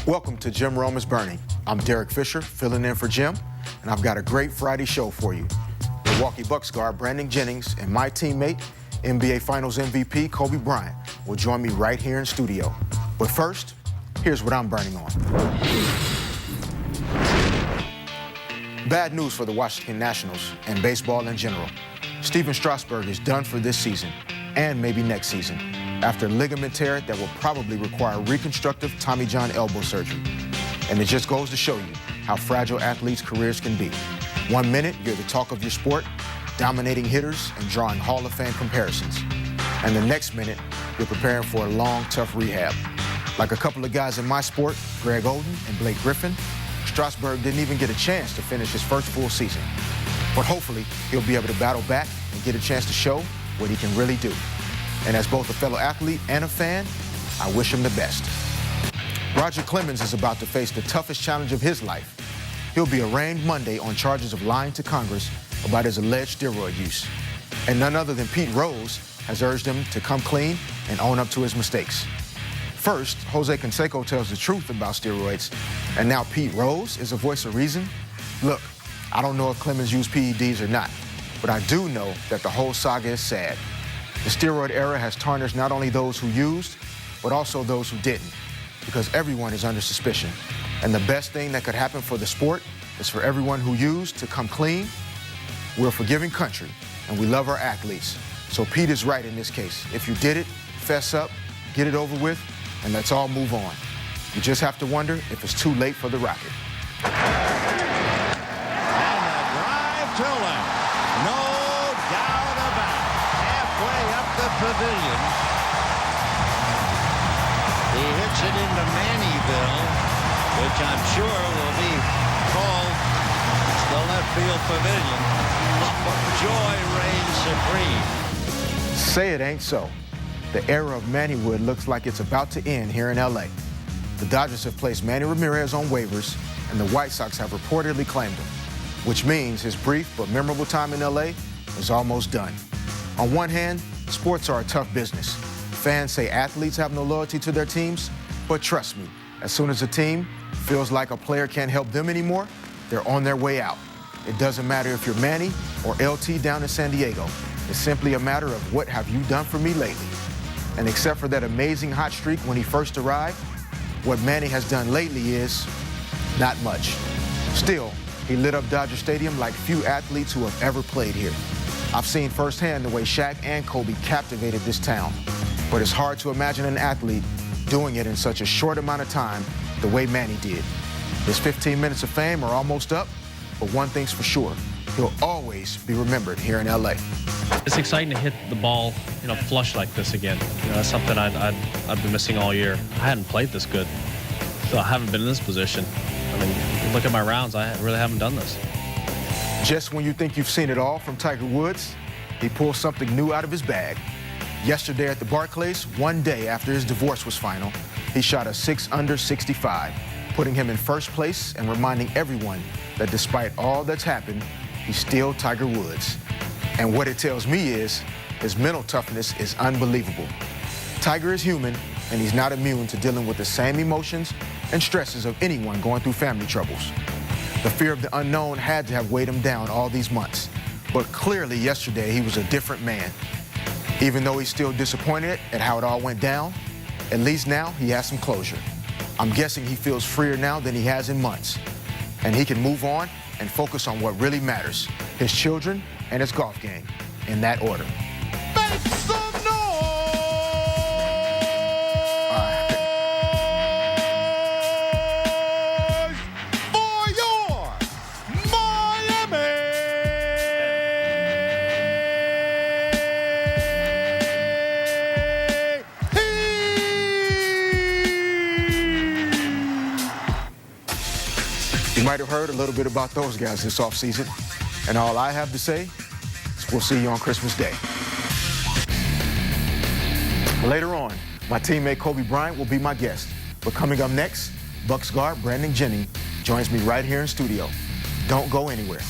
Welcome to Jim Rome is Burning. I'm Derek Fisher, filling in for Jim, and I've got a great Friday show for you. Milwaukee Bucks guard Brandon Jennings and my teammate, NBA Finals MVP Kobe Bryant, will join me right here in studio. But first, here's what I'm burning on. Bad news for the Washington Nationals and baseball in general. Stephen Strasburg is done for this season, and maybe next season, after a ligament tear that will probably require reconstructive Tommy John elbow surgery. And it just goes to show you how fragile athletes' careers can be. 1 minute, you're the talk of your sport, dominating hitters and drawing Hall of Fame comparisons. And the next minute, you're preparing for a long, tough rehab. Like a couple of guys in my sport, Greg Oden and Blake Griffin, Strasburg didn't even get a chance to finish his first full season. But hopefully, he'll be able to battle back and get a chance to show what he can really do. And as both a fellow athlete and a fan, I wish him the best. Roger Clemens is about to face the toughest challenge of his life. He'll be arraigned Monday on charges of lying to Congress about his alleged steroid use. And none other than Pete Rose has urged him to come clean and own up to his mistakes. First, Jose Canseco tells the truth about steroids, and now Pete Rose is a voice of reason. Look, I don't know if Clemens used PEDs or not, but I do know that the whole saga is sad. The steroid era has tarnished not only those who used, but also those who didn't, because everyone is under suspicion. And the best thing that could happen for the sport is for everyone who used to come clean. We're a forgiving country, and we love our athletes. So Pete is right in this case. If you did it, fess up, get it over with, and let's all move on. You just have to wonder if it's too late for the Rocket. And a drive to left. No doubt about it. Halfway up the pavilion. He hits it into Mannyville, which I'm sure will be called the left field pavilion. Joy reigns supreme. Say it ain't so. The era of Mannywood looks like it's about to end here in LA. The Dodgers have placed Manny Ramirez on waivers, and the White Sox have reportedly claimed him, which means his brief but memorable time in LA is almost done. On one hand, sports are a tough business. Fans say athletes have no loyalty to their teams, but trust me, as soon as a team feels like a player can't help them anymore, they're on their way out. It doesn't matter if you're Manny or LT down in San Diego. It's simply a matter of what have you done for me lately. And except for that amazing hot streak when he first arrived, what Manny has done lately is not much. Still, he lit up Dodger Stadium like few athletes who have ever played here. I've seen firsthand the way Shaq and Kobe captivated this town, but it's hard to imagine an athlete doing it in such a short amount of time the way Manny did. His 15 minutes of fame are almost up, but one thing's for sure, he'll always be remembered here in LA. It's exciting to hit the ball, flush like this again. That's something I've been missing all year. I hadn't played this good, so I haven't been in this position. I mean, look at my rounds, I really haven't done this. Just when you think you've seen it all from Tiger Woods, he pulls something new out of his bag. Yesterday at the Barclays, one day after his divorce was final, he shot a 6 under 65, putting him in first place and reminding everyone that despite all that's happened, he's still Tiger Woods. And what it tells me is his mental toughness is unbelievable. Tiger is human, and he's not immune to dealing with the same emotions and stresses of anyone going through family troubles. The fear of the unknown had to have weighed him down all these months. But clearly yesterday he was a different man. Even though he's still disappointed at how it all went down, at least now he has some closure. I'm guessing he feels freer now than he has in months. And he can move on and focus on what really matters, his children and his golf game, in that order. Make some noise for your Miami Heat. You might have heard a little bit about those guys this offseason, and all I have to say is we'll see you on Christmas Day. Later on, my teammate Kobe Bryant will be my guest. But coming up next, Bucks guard Brandon Jennings joins me right here in studio. Don't go anywhere.